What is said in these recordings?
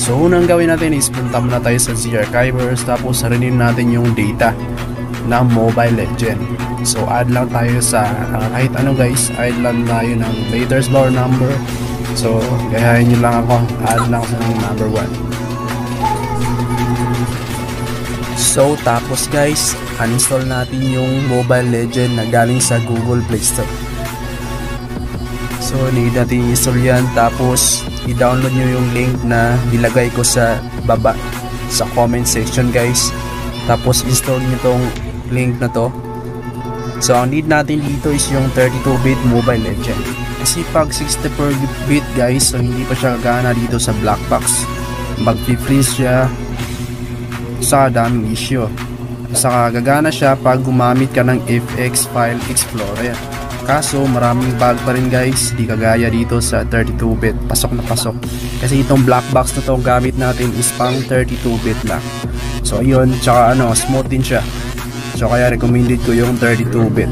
So unang gawin natin is punta muna tayo sa Z-Archivers, tapos sarinin natin yung data ng Mobile Legend. So add lang tayo sa kahit ano guys, add lang tayo ng latest bar number. So gayahin nyo lang ako, add lang sa number 1. So tapos guys, uninstall natin yung Mobile Legend na galing sa Google Play Store. So need natin i-install yan, tapos i-download nyo yung link na nilagay ko sa baba sa comment section guys. Tapos install nyo tong link na to. So ang need natin dito is yung 32-bit Mobile Legend, kasi pag 64-bit guys, so hindi pa siya gagana dito sa black box, mag-freeze siya sa daming issue. Saka gagana siya pag gumamit ka ng FX File Explorer. Kaso maraming bug pa rin guys, di kagaya dito sa 32-bit, pasok na pasok. Kasi itong black box na to gamit natin is pang 32-bit lang. So ayun, tsaka ano, smooth din siya. So kaya recommended ko yung 32-bit.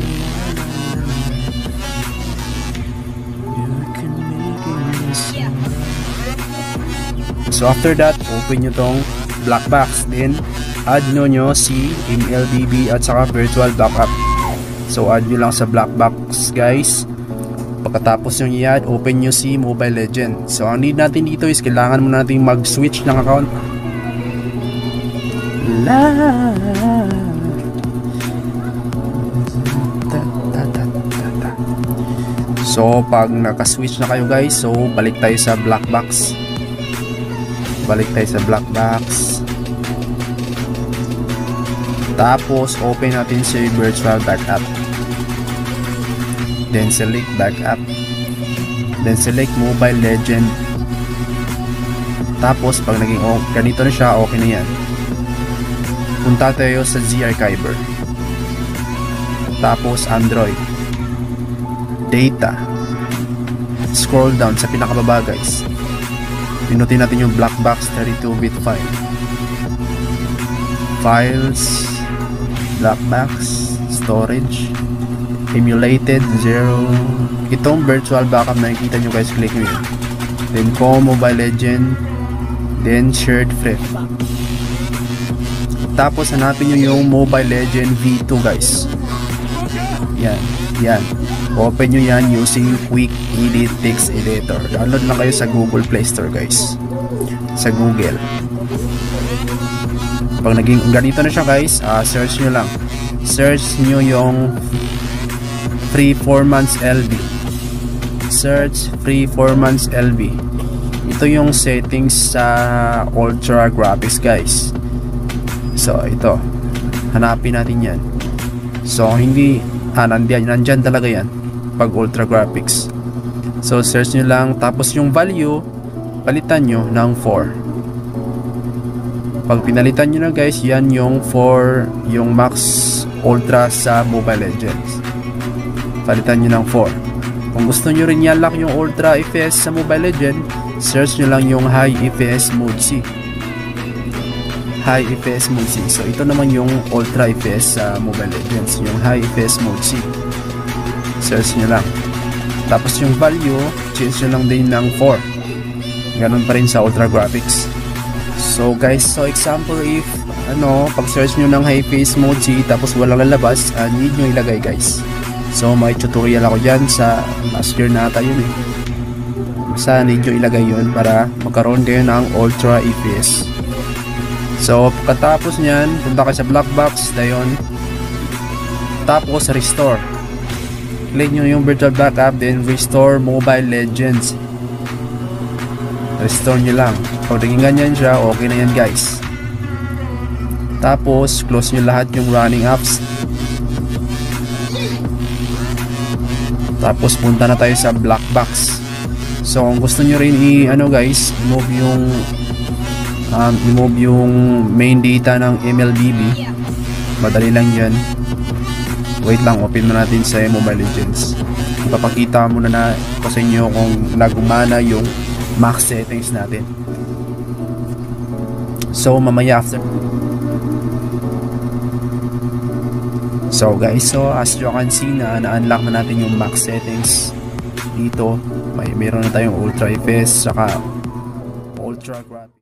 So after that, open nyo tong black box, then add nyo si MLBB at saka virtual backup. So add nyo lang sa black box guys. Pagkatapos nyo i-add, open nyo si Mobile Legend. So ang need natin dito is kailangan mo natin mag-switch ng account. So pag naka-switch na kayo guys, so balik tayo sa black box. Tapos open natin si virtual backup, then select backup, then select Mobile Legend. Tapos pag naging ganito na siya, okay na yan, punta tayo sa Z-Archiver, tapos Android, data, scroll down sa pinakababa guys, pinutin natin yung black box 32-bit file, files, black box, storage, emulated 0. Itong virtual backup na nakikita nyo guys, click nyo yun. Then Mobile Legend, then shared frame. Tapos hanapin nyo yung Mobile Legend V2 guys. Yan. Open nyo yan using Quick Edit Text Editor. Download lang kayo sa Google Play Store guys, sa Google. Pag naging ganito na siya guys, search nyo lang. Search nyo yung free 4 months LB. Search free 4 months LB. Ito yung settings sa Ultra Graphics guys. So ito, hanapin natin yan. So hindi, nandyan talaga yan pag Ultra Graphics. So search nyo lang, tapos yung value palitan nyo ng 4. Pag pinalitan nyo na guys, yan yung 4, yung max ultra sa Mobile Legends. Palitan nyo ng 4. Kung gusto nyo rin i-unlock yung ultra FPS sa Mobile Legend, search nyo lang yung high FPS mode C. High FPS mode C. So ito naman yung ultra FPS sa Mobile Legends, yung high FPS mode C. Search nyo lang. Tapos yung value, change nyo lang din ng 4. Ganun pa rin sa Ultra Graphics. So guys, so example if pag search nyo ng high face mode C tapos walang lalabas, need nyo ilagay guys. So may tutorial ako dyan sa last year na ata yun eh. Basta need nyo ilagay yun para magkaroon kayo ng Ultra FPS. So pagkatapos nyan, punta kayo sa black box na yun. Tapos restore. Click nyo yung virtual backup, then restore Mobile Legends. Restore nyo lang. Pag naging ganyan siya, okay na yan guys. Tapos close nyo lahat yung running apps. Tapos punta na tayo sa black box. So kung gusto nyo rin guys, remove yung main data ng MLBB, madali lang yan. Wait lang, open na natin sa Mobile Legends. Ipapakita muna na ko sa inyo kung nagumana yung max settings natin. So mamaya after. So guys, so as you can see na-unlock na natin yung max settings dito. Meron na tayong Ultra FPS saka Ultra Graphics.